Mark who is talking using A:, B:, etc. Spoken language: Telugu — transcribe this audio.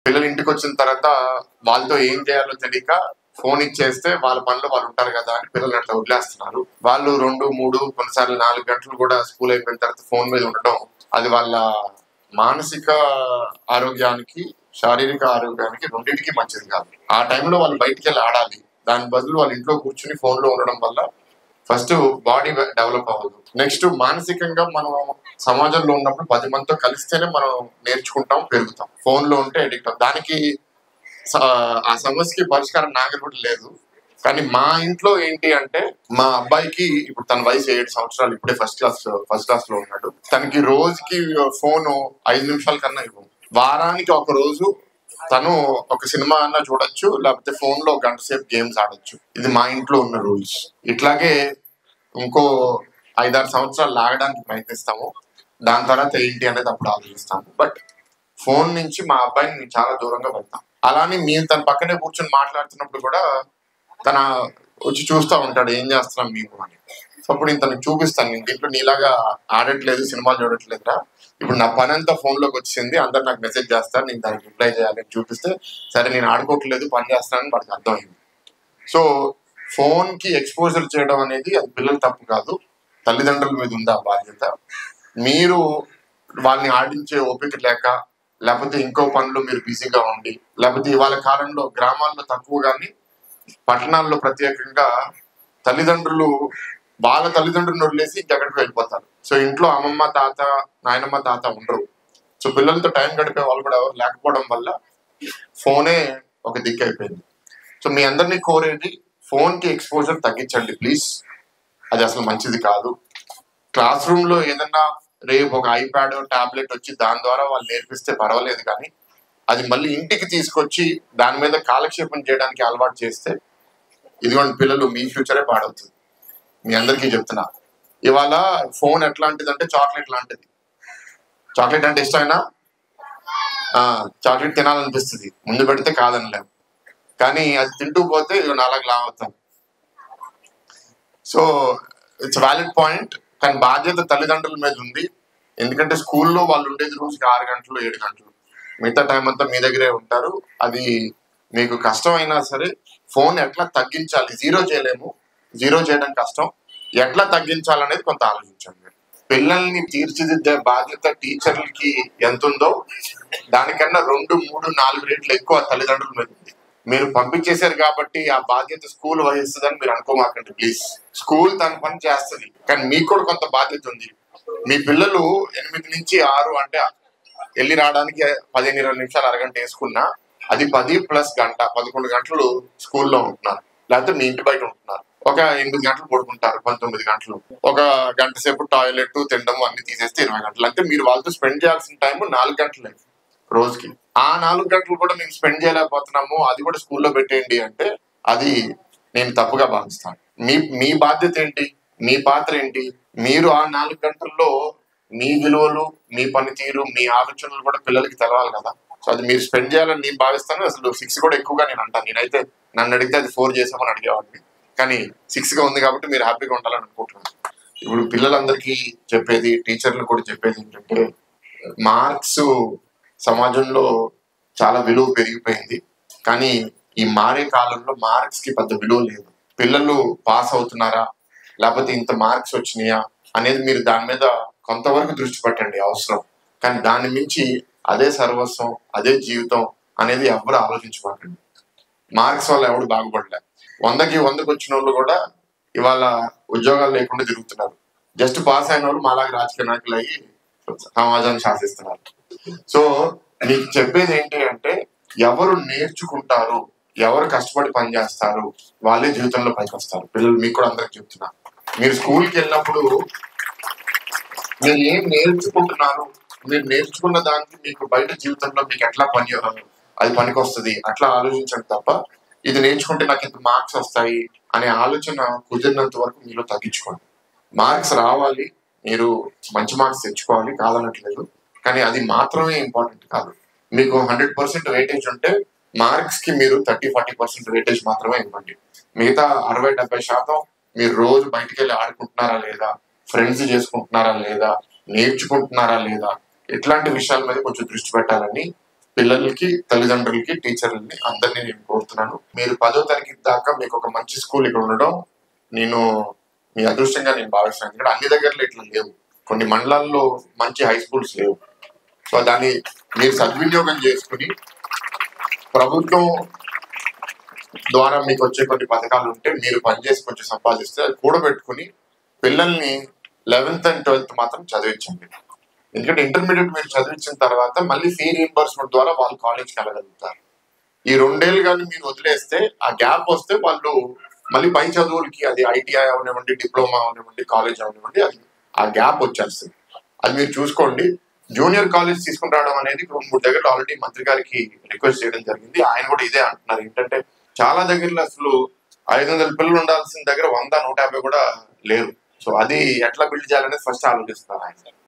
A: పిల్లలు ఇంటికి వచ్చిన తర్వాత వాళ్ళతో ఏం చేయాలో తెలియక ఫోన్ ఇచ్చేస్తే వాళ్ళ పనిలో వాళ్ళు ఉంటారు కదా అని పిల్లలు అట్లా వదిలేస్తున్నారు. వాళ్ళు 2, 3 కొన్నిసార్లు 4 గంటలు కూడా స్కూల్ అయిపోయిన తర్వాత ఫోన్ మీద ఉండటం అది వాళ్ళ మానసిక ఆరోగ్యానికి, శారీరక ఆరోగ్యానికి రెండింటికి మంచిది కాదు. ఆ టైంలో వాళ్ళు బయటికి వెళ్ళి ఆడాలి. దాని బదులు వాళ్ళ ఇంట్లో కూర్చుని ఫోన్ లో ఉండడం వల్ల ఫస్ట్ బాడీ డెవలప్ అవ్వదు. నెక్స్ట్ మానసికంగా మనం సమాజంలో ఉన్నప్పుడు 10 మందితో కలిస్తేనే మనం నేర్చుకుంటాం, పెరుగుతాం. ఫోన్ లో ఉంటే అడిక్ట్ అవుతాం. దానికి ఆ సమస్యకి పరిష్కారం నా దగ్గర కూడా లేదు. కానీ మా ఇంట్లో ఏంటి అంటే మా అబ్బాయికి ఇప్పుడు తన వయసు 7 సంవత్సరాలు, ఇప్పుడే ఫస్ట్ క్లాస్ లో ఉన్నాడు. తనకి రోజుకి ఫోన్ 5 నిమిషాల కన్నా ఇవ్వం. వారానికి ఒక రోజు తను ఒక సినిమా అన్నా చూడొచ్చు, లేకపోతే ఫోన్ లో 1 గంట సేపు గేమ్స్ ఆడొచ్చు. ఇది మా ఇంట్లో ఉన్న రూల్స్. ఇట్లాగే ఇంకో 5-6 సంవత్సరాలు లాగడానికి ప్రయత్నిస్తాము. దాని తర్వాత ఏంటి అనేది అప్పుడు ఆలోచిస్తాము. బట్ ఫోన్ నుంచి మా అబ్బాయిని నేను చాలా దూరంగా పెడతాం. అలానే మేము తన పక్కనే కూర్చొని మాట్లాడుతున్నప్పుడు కూడా తన వచ్చి చూస్తూ ఉంటాడు ఏం చేస్తున్నాం మేము అని. సో అప్పుడు నేను తనకు చూపిస్తాను, నేను దీంట్లో నీలాగా ఆడట్లేదు, సినిమాలు చూడట్లేదురా, ఇప్పుడు నా పని అంతా ఫోన్ లోకి వచ్చింది, అందరు నాకు మెసేజ్ చేస్తారు, నేను దానికి రిప్లై చేయాలని చూపిస్తే సరే నేను ఆడుకోవట్లేదు, పని చేస్తానని వాడికి అర్థమైంది. సో ఫోన్ కి ఎక్స్పోజర్ చేయడం అనేది అది పిల్లల తప్పు కాదు, తల్లిదండ్రుల మీద ఉంది ఆ బాధ్యత. మీరు వాళ్ళని ఆడించే ఓపిక లేక, లేకపోతే ఇంకో పనులు మీరు బిజీగా ఉండి, లేకపోతే ఇవాళ కాలంలో గ్రామాల్లో తక్కువ కానీ పట్టణాల్లో ప్రత్యేకంగా తల్లిదండ్రులు వాళ్ళ తల్లిదండ్రులను వదిలేసి ఇంకెక్కడికి వెళ్ళిపోతారు. సో ఇంట్లో అమ్మమ్మ తాత, నాయనమ్మ తాత ఉండరు. సో పిల్లలతో టైం గడిపే వాళ్ళు కూడా లేకపోవడం వల్ల ఫోనే ఒక దిక్కు అయిపోయింది. సో మీ అందరినీ కోరేది ఫోన్ కి ఎక్స్పోజర్ తగ్గించండి ప్లీజ్. అది అసలు మంచిది కాదు. క్లాస్ రూమ్ లో ఏదన్నా రేపు ఒక ఐప్యాడ్, టాబ్లెట్ వచ్చి దాని ద్వారా వాళ్ళు నేర్పిస్తే పర్వాలేదు, కానీ అది మళ్ళీ ఇంటికి తీసుకొచ్చి దాని మీద కాలక్షేపం చేయడానికి అలవాటు చేస్తే ఇదిగోండి పిల్లలు మీ ఫ్యూచరే పాడవుతుంది. మీ అందరికీ చెప్తున్నా, ఇవాళ ఫోన్ ఎట్లాంటిది అంటే చాక్లెట్ లాంటిది. చాక్లెట్ అంటే ఇష్టమైనా చాక్లెట్ తినాలనిపిస్తుంది, ముందు పెడితే కాదనలేం, కానీ అది తింటూ పోతే ఇవి నాలుగు లావ్ అవుతాం. సో ఇట్స్ వ్యాలిడ్ పాయింట్, కానీ బాధ్యత తల్లిదండ్రుల మీద ఉంది. ఎందుకంటే స్కూల్లో వాళ్ళు ఉండేది రోజుకి 6 గంటలు 7 గంటలు, మిగతా టైం అంతా మీ దగ్గరే ఉంటారు. అది మీకు కష్టమైనా సరే ఫోన్ ఎట్లా తగ్గించాలి, జీరో చేయలేము, జీరో చేయడం కష్టం, ఎట్లా తగ్గించాలనేది కొంత ఆలోచించండి. పిల్లల్ని తీర్చిదిద్దే బాధ్యత టీచర్లకి ఎంత ఉందో దానికన్నా 2, 3, 4 రెట్లు ఎక్కువ తల్లిదండ్రుల మీద ఉంది. మీరు పంపించేశారు కాబట్టి ఆ బాధ్యత స్కూల్ వహిస్తుందని మీరు అనుకోమాకండి ప్లీజ్. స్కూల్ తన పని చేస్తుంది, కానీ మీకు కూడా కొంత బాధ్యత ఉంది. మీ పిల్లలు 8 నుంచి 6 అంటే వెళ్ళి రావడానికి 15-20 నిమిషాలు, అరగంట వేసుకున్నా అది 10 ప్లస్ గంట 11 గంటలు స్కూల్లో ఉంటున్నారు, లేకపోతే మీ ఇంటి బయట ఉంటున్నారు. ఒక 8 గంటలు పడుకుంటారు, 19 గంటలు. ఒక గంట సేపు టాయిలెట్, తినడం అన్ని తీసేస్తే 20 గంటలు. అంటే మీరు వాళ్ళతో స్పెండ్ చేయాల్సిన టైం 4 గంటలే రోజుకి. ఆ 4 గంటలు కూడా మేము స్పెండ్ చేయలేకపోతున్నాము, అది కూడా స్కూల్లో పెట్టేయండి అంటే అది నేను తప్పుగా భావిస్తాను. మీ బాధ్యత ఏంటి, మీ పాత్ర ఏంటి? మీరు ఆ 4 గంటల్లో మీ విలువలు, మీ పనితీరు, మీ ఆలోచనలు కూడా పిల్లలకి తెలవాలి కదా. సో అది మీరు స్పెండ్ చేయాలని నేను భావిస్తాను. అసలు 6 కూడా ఎక్కువగా నేను అంటాను. నేనైతే నన్ను అడిగితే అది 4 చేసామని అడిగేవాడిని, కానీ 6గా ఉంది కాబట్టి మీరు హ్యాపీగా ఉండాలని అనుకుంటున్నాను. ఇప్పుడు పిల్లలందరికీ చెప్పేది, టీచర్లు కూడా చెప్పేది ఏంటంటే, మార్క్స్ సమాజంలో చాలా విలువ పెరిగిపోయింది, కానీ ఈ మారే కాలంలో మార్క్స్ కి పెద్ద విలువ లేదు. పిల్లలు పాస్ అవుతున్నారా, లేకపోతే ఇంత మార్క్స్ వచ్చినాయా అనేది మీరు దాని మీద కొంతవరకు దృష్టి పెట్టండి, అవసరం. కానీ దాన్ని మించి అదే సర్వస్వం, అదే జీవితం అనేది ఎవరు ఆలోచించుకోకండి. మార్క్స్ వల్ల ఎవడు బాగుపడలే. 100కి 100 వచ్చిన వాళ్ళు కూడా ఇవాళ ఉద్యోగాలు లేకుండా తిరుగుతున్నారు. జస్ట్ పాస్ అయిన వాళ్ళు మాలాగా రాజకీయ నాయకులు అయ్యి సమాజాన్ని శాసిస్తున్నారు. సో మీకు చెప్పేది ఏంటి అంటే, ఎవరు నేర్చుకుంటారు, ఎవరు కష్టపడి పని చేస్తారు వాళ్ళే జీవితంలో పైకి వస్తారు. పిల్లలు మీకు కూడా అందరికి చెప్తున్నా, మీరు స్కూల్కి వెళ్ళినప్పుడు మీరు ఏం నేర్చుకుంటున్నారు, మీరు నేర్చుకున్న దానికి మీకు బయట జీవితంలో మీకు ఎట్లా అది పనికి వస్తుంది అట్లా ఆలోచించండి తప్ప, ఇది నేర్చుకుంటే నాకు ఇంత మార్క్స్ వస్తాయి అనే ఆలోచన కుదిరినంత వరకు మీలో తగ్గించుకోండి. మార్క్స్ రావాలి, మీరు మంచి మార్క్స్ తెచ్చుకోవాలి, కాదనట్లేదు, కానీ అది మాత్రమే ఇంపార్టెంట్ కాదు. మీకు 100% వెయిటేజ్ ఉంటే మార్క్స్ కి మీరు 30-40% వెయిటేజ్ మాత్రమే ఇవ్వండి. మిగతా 60-70% మీరు రోజు బయటికి వెళ్ళి ఆడుకుంటున్నారా లేదా, ఫ్రెండ్స్ చేసుకుంటున్నారా లేదా, నేర్చుకుంటున్నారా లేదా, ఇట్లాంటి విషయాల మీద కొంచెం దృష్టి పెట్టాలని పిల్లలకి, తల్లిదండ్రులకి, టీచర్లని అందరినీ నేను కోరుతున్నాను. మీరు 10వ తరగతి దాకా మీకు ఒక మంచి స్కూల్ ఇక్కడ ఉండడం నేను మీ అదృష్టంగా నేను భావిస్తున్నాను. ఎందుకంటే అన్ని దగ్గరలో ఇట్లా లేవు. కొన్ని మండలాల్లో మంచి హై స్కూల్స్ లేవు. సో దాన్ని మీరు సద్వినియోగం చేసుకుని ప్రభుత్వం ద్వారా మీకు వచ్చే కొన్ని పథకాలు ఉంటే మీరు పనిచేసి కొంచెం సంపాదిస్తే అది కూడబెట్టుకుని పిల్లల్ని 11th and 12th మాత్రం చదివించండి. ఎందుకంటే ఇంటర్మీడియట్ మీరు చదివించిన తర్వాత మళ్ళీ ఫీ రీయింబర్స్మెంట్ ద్వారా వాళ్ళు కాలేజ్కి వెళ్ళగలుగుతారు. ఈ 2 ఏళ్ళు కానీ మీరు వదిలేస్తే ఆ గ్యాప్ వస్తే వాళ్ళు మళ్ళీ పై చదువులకి, అది ఐటీఐ అవనివ్వండి, డిప్లొమా అవనివ్వండి, కాలేజ్ అవనివ్వండి, అది ఆ గ్యాప్ వచ్చేస్తుంది. అది మీరు చూసుకోండి. జూనియర్ కాలేజ్ తీసుకుని రావడం అనేది ఇప్పుడు 3 దగ్గర ఆల్రెడీ మంత్రి గారికి రిక్వెస్ట్ చేయడం జరిగింది. ఆయన కూడా ఇదే అంటున్నారు. ఏంటంటే చాలా దగ్గరలో అసలు 500 పిల్లలు ఉండాల్సిన దగ్గర 100, 150 కూడా లేరు. సో అది ఎట్లా బిల్డ్ చేయాలనేది ఫస్ట్ ఆలోచిస్తారు ఆయన.